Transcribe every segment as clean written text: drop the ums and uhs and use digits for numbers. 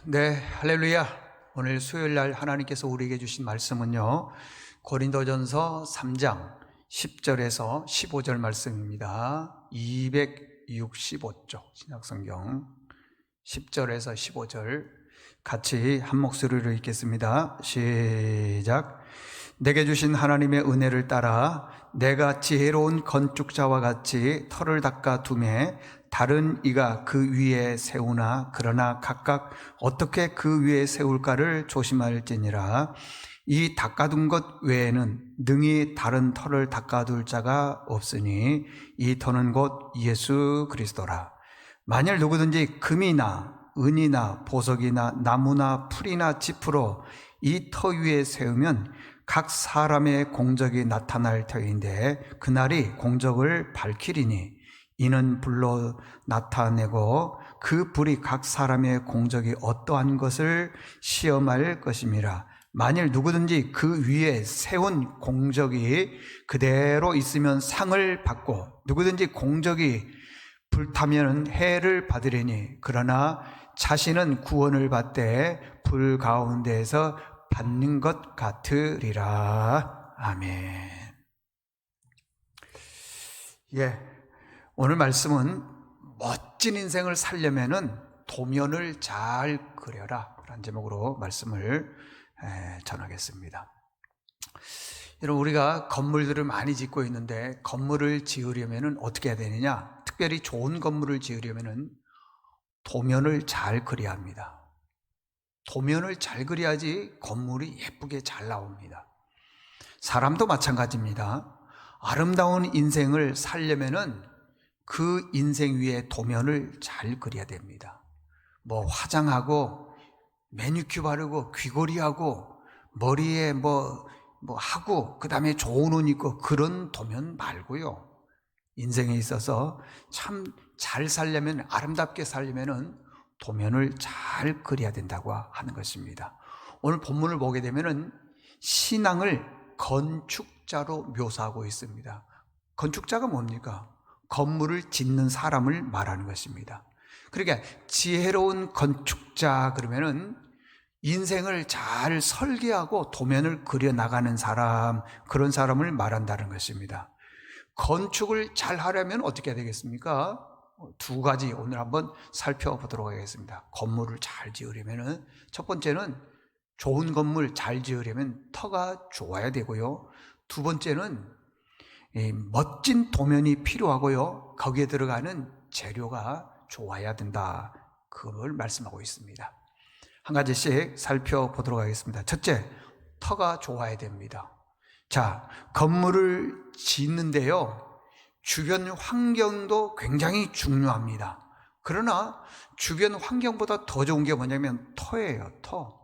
네, 할렐루야. 오늘 수요일 날 하나님께서 우리에게 주신 말씀은요, 고린도전서 3장 10절에서 15절 말씀입니다. 265쪽 신약성경 10절에서 15절 같이 한 목소리로 읽겠습니다. 시작. 내게 주신 하나님의 은혜를 따라 내가 지혜로운 건축자와 같이 터를 닦아 두매 다른 이가 그 위에 세우나 그러나 각각 어떻게 그 위에 세울까를 조심할지니라. 이 닦아둔 것 외에는 능히 다른 터를 닦아둘 자가 없으니 이 터는 곧 예수 그리스도라. 만일 누구든지 금이나 은이나 보석이나 나무나 풀이나 짚으로 이 터 위에 세우면 각 사람의 공적이 나타날 터인데 그날이 공적을 밝히리니 이는 불로 나타내고 그 불이 각 사람의 공적이 어떠한 것을 시험할 것임이라. 만일 누구든지 그 위에 세운 공적이 그대로 있으면 상을 받고 누구든지 공적이 불타면 해를 받으리니 그러나 자신은 구원을 받되 불 가운데에서 받는 것 같으리라. 아멘. 오늘 말씀은 멋진 인생을 살려면은 도면을 잘 그려라 라는 제목으로 말씀을 전하겠습니다. 여러분, 우리가 건물들을 많이 짓고 있는데 건물을 지으려면은 어떻게 해야 되느냐? 특별히 좋은 건물을 지으려면은 도면을 잘 그려야 합니다. 도면을 잘 그려야지 건물이 예쁘게 잘 나옵니다. 사람도 마찬가지입니다. 아름다운 인생을 살려면은 그 인생 위에 도면을 잘 그려야 됩니다. 뭐 화장하고 매니큐어 바르고 귀걸이하고 머리에 뭐 하고 그 다음에 좋은 옷 입고 그런 도면 말고요. 인생에 있어서 참 잘 살려면, 아름답게 살려면은 도면을 잘 그려야 된다고 하는 것입니다. 오늘 본문을 보게 되면은 신앙을 건축자로 묘사하고 있습니다. 건축자가 뭡니까? 건물을 짓는 사람을 말하는 것입니다. 그러니까 지혜로운 건축자 그러면은 인생을 잘 설계하고 도면을 그려 나가는 사람, 그런 사람을 말한다는 것입니다. 건축을 잘 하려면 어떻게 해야 되겠습니까? 두 가지 오늘 한번 살펴보도록 하겠습니다. 건물을 잘 지으려면 첫 번째는 좋은 건물 잘 지으려면 터가 좋아야 되고요. 두 번째는 멋진 도면이 필요하고요. 거기에 들어가는 재료가 좋아야 된다. 그걸 말씀하고 있습니다. 한 가지씩 살펴보도록 하겠습니다. 첫째, 터가 좋아야 됩니다. 자, 건물을 짓는데요, 주변 환경도 굉장히 중요합니다. 그러나 주변 환경보다 더 좋은 게 뭐냐면 터예요. 터.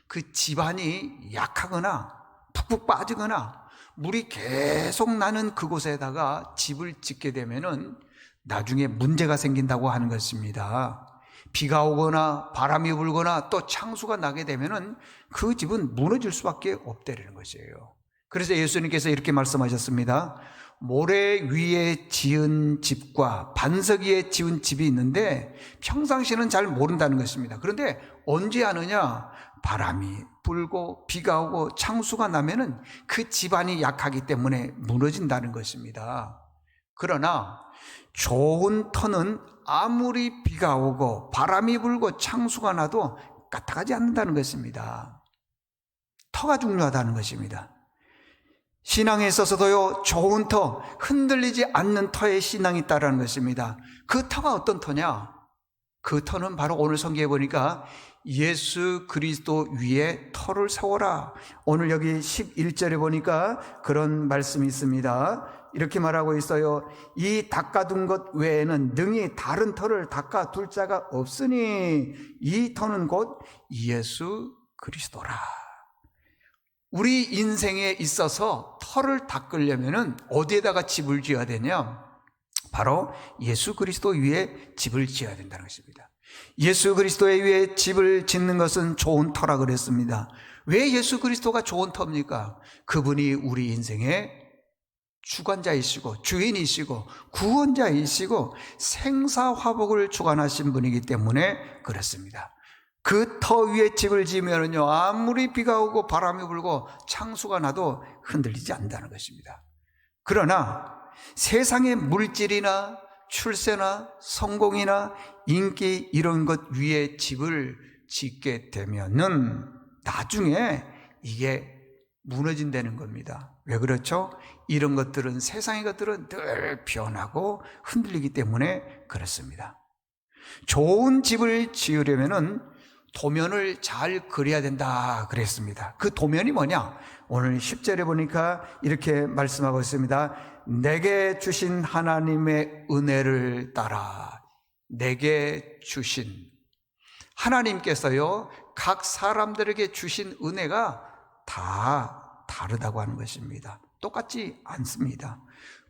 그 집안이 약하거나 푹푹 빠지거나 물이 계속 나는 그곳에다가 집을 짓게 되면은 나중에 문제가 생긴다고 하는 것입니다. 비가 오거나 바람이 불거나 또 창수가 나게 되면은 그 집은 무너질 수밖에 없다는 것이에요. 그래서 예수님께서 이렇게 말씀하셨습니다. 모래 위에 지은 집과 반석 위에 지은 집이 있는데 평상시는 잘 모른다는 것입니다. 그런데 언제 아느냐? 바람이 불고 비가 오고 창수가 나면은 그 집안이 약하기 때문에 무너진다는 것입니다. 그러나 좋은 터는 아무리 비가 오고 바람이 불고 창수가 나도 까딱하지 않는다는 것입니다. 터가 중요하다는 것입니다. 신앙에 있어서도요, 좋은 터, 흔들리지 않는 터에 신앙이 있다는 것입니다. 그 터가 어떤 터냐? 그 터는 바로 오늘 성경에 보니까 예수 그리스도 위에 터를 세워라. 오늘 여기 11절에 보니까 그런 말씀이 있습니다. 이렇게 말하고 있어요. 이 닦아둔 것 외에는 능히 다른 터를 닦아둘 자가 없으니 이 터는 곧 예수 그리스도라. 우리 인생에 있어서 터를 닦으려면 어디에다가 집을 지어야 되냐? 바로 예수 그리스도 위에 집을 지어야 된다는 것입니다. 예수 그리스도 위에 집을 짓는 것은 좋은 터라 그랬습니다. 왜 예수 그리스도가 좋은 터입니까? 그분이 우리 인생의 주관자이시고 주인이시고 구원자이시고 생사화복을 주관하신 분이기 때문에 그렇습니다. 그 터 위에 집을 지으면요, 아무리 비가 오고 바람이 불고 창수가 나도 흔들리지 않는다는 것입니다. 그러나 세상의 물질이나 출세나 성공이나 인기 이런 것 위에 집을 짓게 되면은 나중에 이게 무너진다는 겁니다. 왜 그렇죠? 이런 것들은, 세상의 것들은 늘 변하고 흔들리기 때문에 그렇습니다. 좋은 집을 지으려면은 도면을 잘 그려야 된다 그랬습니다. 그 도면이 뭐냐? 오늘 10절에 보니까 이렇게 말씀하고 있습니다. 내게 주신 하나님의 은혜를 따라. 내게 주신 하나님께서요, 각 사람들에게 주신 은혜가 다 다르다고 하는 것입니다. 똑같지 않습니다.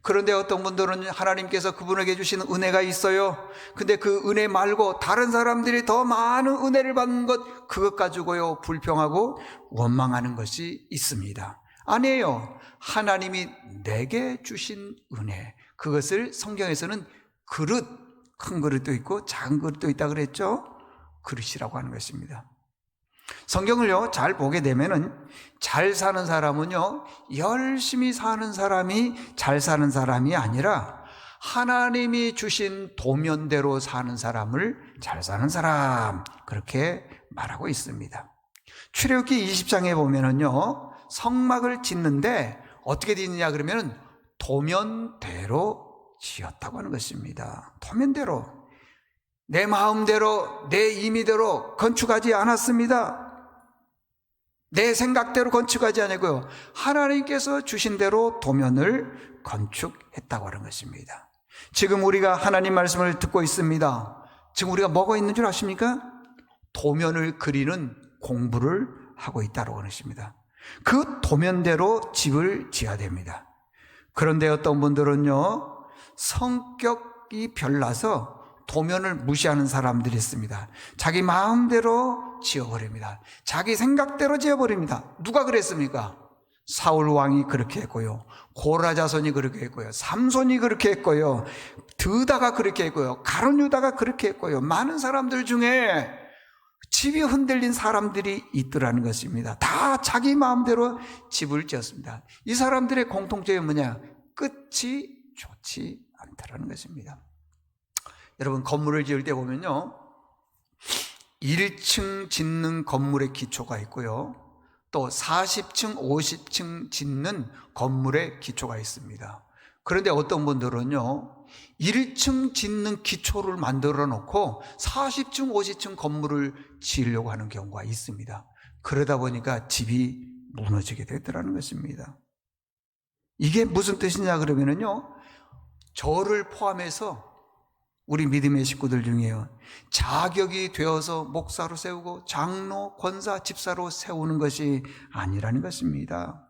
그런데 어떤 분들은 하나님께서 그분에게 주신 은혜가 있어요. 근데 그 은혜 말고 다른 사람들이 더 많은 은혜를 받는 것, 그것 가지고요 불평하고 원망하는 것이 있습니다. 아니에요. 하나님이 내게 주신 은혜, 그것을 성경에서는 그릇, 큰 그릇도 있고 작은 그릇도 있다 그랬죠. 그릇이라고 하는 것입니다. 성경을요 잘 보게 되면은 잘 사는 사람은요 열심히 사는 사람이 잘 사는 사람이 아니라 하나님이 주신 도면대로 사는 사람을 잘 사는 사람, 그렇게 말하고 있습니다. 출애굽기 20장에 보면은요 성막을 짓는데 어떻게 짓느냐 그러면은 도면대로 지었다고 하는 것입니다. 도면대로, 내 마음대로, 내 임의대로 건축하지 않았습니다. 내 생각대로 건축하지 않고요, 하나님께서 주신 대로 도면을 건축했다고 하는 것입니다. 지금 우리가 하나님 말씀을 듣고 있습니다. 지금 우리가 뭐가 있는 줄 아십니까? 도면을 그리는 공부를 하고 있다고 하는 것입니다. 그 도면대로 집을 지어야 됩니다. 그런데 어떤 분들은요 성격이 별나서 도면을 무시하는 사람들이 있습니다. 자기 마음대로 지어버립니다. 자기 생각대로 지어버립니다. 누가 그랬습니까? 사울 왕이 그렇게 했고요, 고라 자손이 그렇게 했고요, 삼손이 그렇게 했고요, 드다가 그렇게 했고요, 가룟 유다가 그렇게 했고요, 많은 사람들 중에 집이 흔들린 사람들이 있더라는 것입니다. 다 자기 마음대로 집을 지었습니다. 이 사람들의 공통점이 뭐냐? 끝이 좋지 않다라는 것입니다. 여러분, 건물을 지을 때 보면요 1층 짓는 건물의 기초가 있고요, 또 40층, 50층 짓는 건물의 기초가 있습니다. 그런데 어떤 분들은요 1층 짓는 기초를 만들어 놓고 40층, 50층 건물을 지으려고 하는 경우가 있습니다. 그러다 보니까 집이 무너지게 되더라는 것입니다. 이게 무슨 뜻이냐 그러면요, 저를 포함해서 우리 믿음의 식구들 중에요 자격이 되어서 목사로 세우고 장로, 권사, 집사로 세우는 것이 아니라는 것입니다.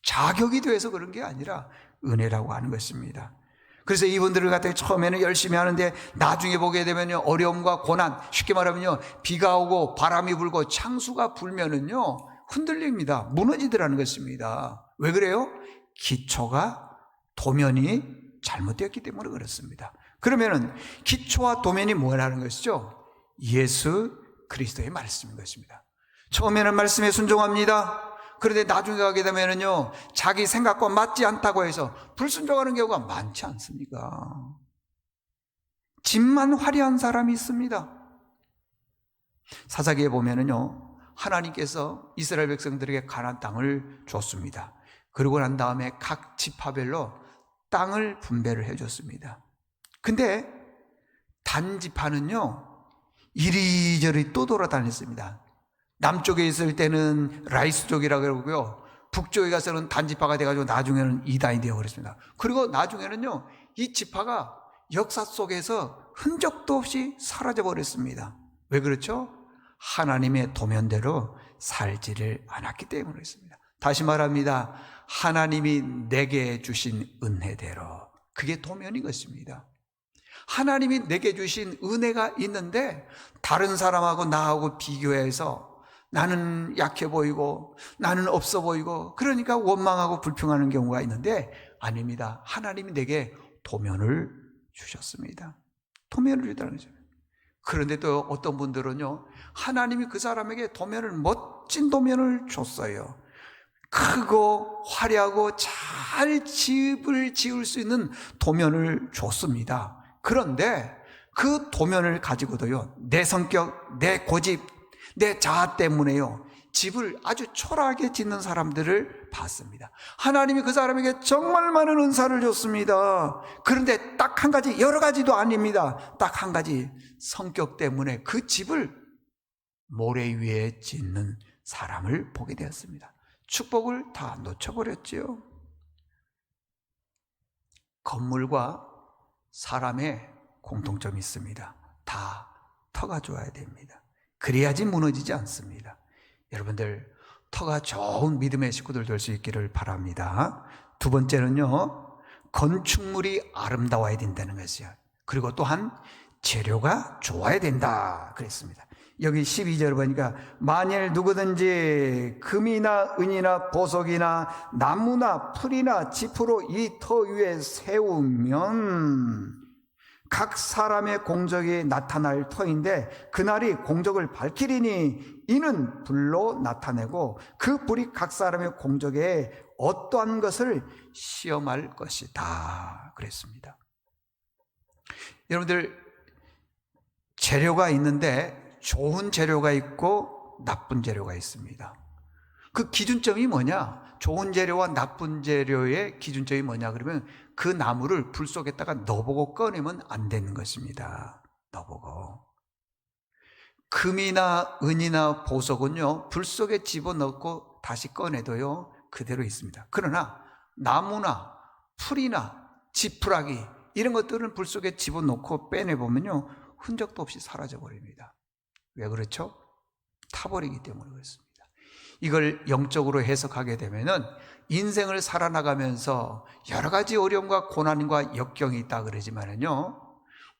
자격이 돼서 그런 게 아니라 은혜라고 하는 것입니다. 그래서 이분들을 갖다가 처음에는 열심히 하는데 나중에 보게 되면요 어려움과 고난, 쉽게 말하면요 비가 오고 바람이 불고 창수가 불면은요 흔들립니다. 무너지더라는 것입니다. 왜 그래요? 기초가, 도면이 잘못되었기 때문에 그렇습니다. 그러면은 기초와 도면이 뭐라는 것이죠? 예수 그리스도의 말씀인 것입니다. 처음에는 말씀에 순종합니다. 그런데 나중에 가게 되면은요 자기 생각과 맞지 않다고 해서 불순종하는 경우가 많지 않습니까? 집만 화려한 사람이 있습니다. 사사기에 보면은요 하나님께서 이스라엘 백성들에게 가나안 땅을 줬습니다. 그러고 난 다음에 각 지파별로 땅을 분배를 해줬습니다. 근데 단지파는요 이리저리 또 돌아다녔습니다. 남쪽에 있을 때는 라이스족이라고 그러고요, 북쪽에 가서는 단지파가 돼가지고 나중에는 이단이 되어버렸습니다. 그리고 나중에는요 이 지파가 역사 속에서 흔적도 없이 사라져버렸습니다. 왜 그렇죠? 하나님의 도면대로 살지를 않았기 때문에 그렇습니다. 다시 말합니다. 하나님이 내게 주신 은혜대로, 그게 도면인 것입니다. 하나님이 내게 주신 은혜가 있는데 다른 사람하고 나하고 비교해서 나는 약해 보이고 나는 없어 보이고 그러니까 원망하고 불평하는 경우가 있는데 아닙니다. 하나님이 내게 도면을 주셨습니다. 도면을 주다는 거죠. 그런데 또 어떤 분들은요, 하나님이 그 사람에게 도면을, 멋진 도면을 줬어요. 크고 화려하고 잘 집을 지을 수 있는 도면을 줬습니다. 그런데 그 도면을 가지고도요, 내 성격, 내 고집, 내 자아 때문에요, 집을 아주 초라하게 짓는 사람들을 봤습니다. 하나님이 그 사람에게 정말 많은 은사를 줬습니다. 그런데 딱 한 가지, 여러 가지도 아닙니다. 딱 한 가지, 성격 때문에 그 집을 모래 위에 짓는 사람을 보게 되었습니다. 축복을 다 놓쳐버렸지요. 건물과 사람의 공통점이 있습니다. 다 터가 좋아야 됩니다. 그래야지 무너지지 않습니다. 여러분들, 터가 좋은 믿음의 식구들 될 수 있기를 바랍니다. 두 번째는요, 건축물이 아름다워야 된다는 것이요. 그리고 또한 재료가 좋아야 된다 그랬습니다. 여기 12절 보니까 만일 누구든지 금이나 은이나 보석이나 나무나 풀이나 지프로 이 터 위에 세우면 각 사람의 공적이 나타날 터인데 그날이 공적을 밝히리니 이는 불로 나타내고 그 불이 각 사람의 공적에 어떠한 것을 시험할 것이다 그랬습니다. 여러분들, 재료가 있는데 좋은 재료가 있고 나쁜 재료가 있습니다. 그 기준점이 뭐냐? 좋은 재료와 나쁜 재료의 기준점이 뭐냐 그러면 그 나무를 불 속에다가 넣어보고 꺼내면 안 되는 것입니다. 넣어보고. 금이나 은이나 보석은요, 불 속에 집어넣고 다시 꺼내도요 그대로 있습니다. 그러나 나무나 풀이나 지푸라기 이런 것들은 불 속에 집어넣고 빼내보면요 흔적도 없이 사라져버립니다. 왜 그렇죠? 타버리기 때문에 그렇습니다. 이걸 영적으로 해석하게 되면은 인생을 살아나가면서 여러 가지 어려움과 고난과 역경이 있다 그러지만은요,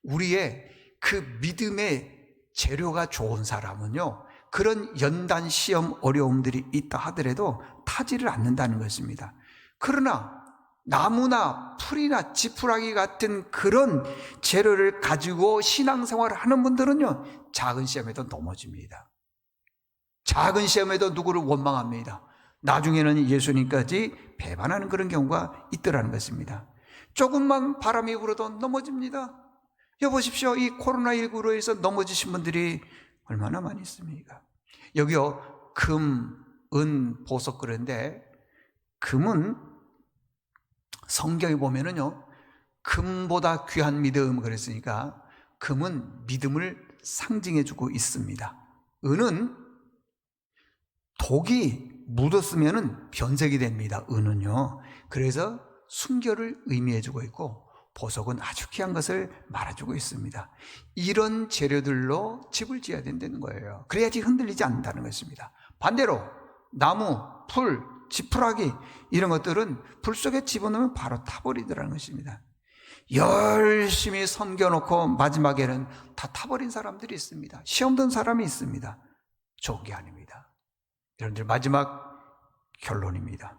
우리의 그 믿음의 재료가 좋은 사람은요, 그런 연단 시험 어려움들이 있다 하더라도 타지를 않는다는 것입니다. 그러나 나무나 풀이나 지푸라기 같은 그런 재료를 가지고 신앙생활을 하는 분들은요, 작은 시험에도 넘어집니다. 작은 시험에도 누구를 원망합니다. 나중에는 예수님까지 배반하는 그런 경우가 있더라는 것입니다. 조금만 바람이 불어도 넘어집니다. 여보십시오, 이 코로나19로 해서 넘어지신 분들이 얼마나 많이 있습니까? 여기요, 금, 은, 보석 그런데 금은 성경에 보면은요, 금보다 귀한 믿음 그랬으니까 금은 믿음을 상징해주고 있습니다. 은은 독이 묻었으면 변색이 됩니다. 은은요. 그래서 순결을 의미해주고 있고 보석은 아주 귀한 것을 말해주고 있습니다. 이런 재료들로 집을 지어야 된다는 거예요. 그래야지 흔들리지 않는다는 것입니다. 반대로 나무, 풀, 지푸라기 이런 것들은 불 속에 집어넣으면 바로 타버리더라는 것입니다. 열심히 섬겨놓고 마지막에는 다 타버린 사람들이 있습니다. 시험 든 사람이 있습니다. 좋은 게 아닙니다. 여러분들, 마지막 결론입니다.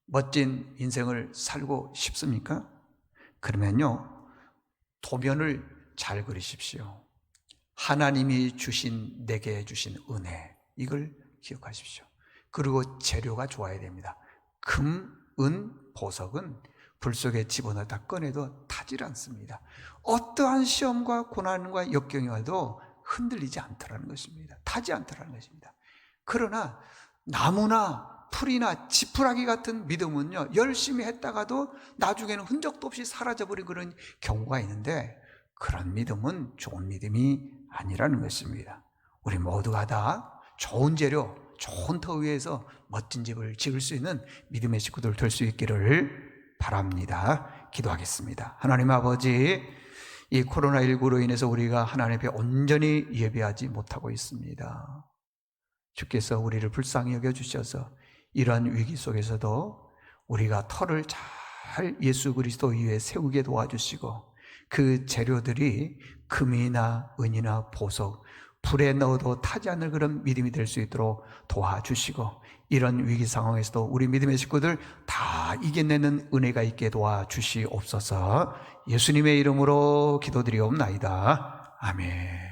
멋진 인생을 살고 싶습니까? 그러면요, 도면을 잘 그리십시오. 하나님이 주신, 내게 주신 은혜, 이걸 기억하십시오. 그리고 재료가 좋아야 됩니다. 금, 은, 보석은 불 속에 집어넣다 꺼내도 타질 않습니다. 어떠한 시험과 고난과 역경이 와도 흔들리지 않더라는 것입니다. 타지 않더라는 것입니다. 그러나 나무나 풀이나 지푸라기 같은 믿음은요, 열심히 했다가도 나중에는 흔적도 없이 사라져버린 그런 경우가 있는데, 그런 믿음은 좋은 믿음이 아니라는 것입니다. 우리 모두가 다 좋은 재료, 좋은 터 위에서 멋진 집을 지을 수 있는 믿음의 식구들 될 수 있기를 바랍니다. 기도하겠습니다. 하나님 아버지, 이 코로나19로 인해서 우리가 하나님 앞에 온전히 예배하지 못하고 있습니다. 주께서 우리를 불쌍히 여겨주셔서 이러한 위기 속에서도 우리가 터를 잘 예수 그리스도 위에 세우게 도와주시고, 그 재료들이 금이나 은이나 보석, 불에 넣어도 타지 않을 그런 믿음이 될 수 있도록 도와주시고, 이런 위기 상황에서도 우리 믿음의 식구들 다 이겨내는 은혜가 있게 도와주시옵소서. 예수님의 이름으로 기도드리옵나이다. 아멘.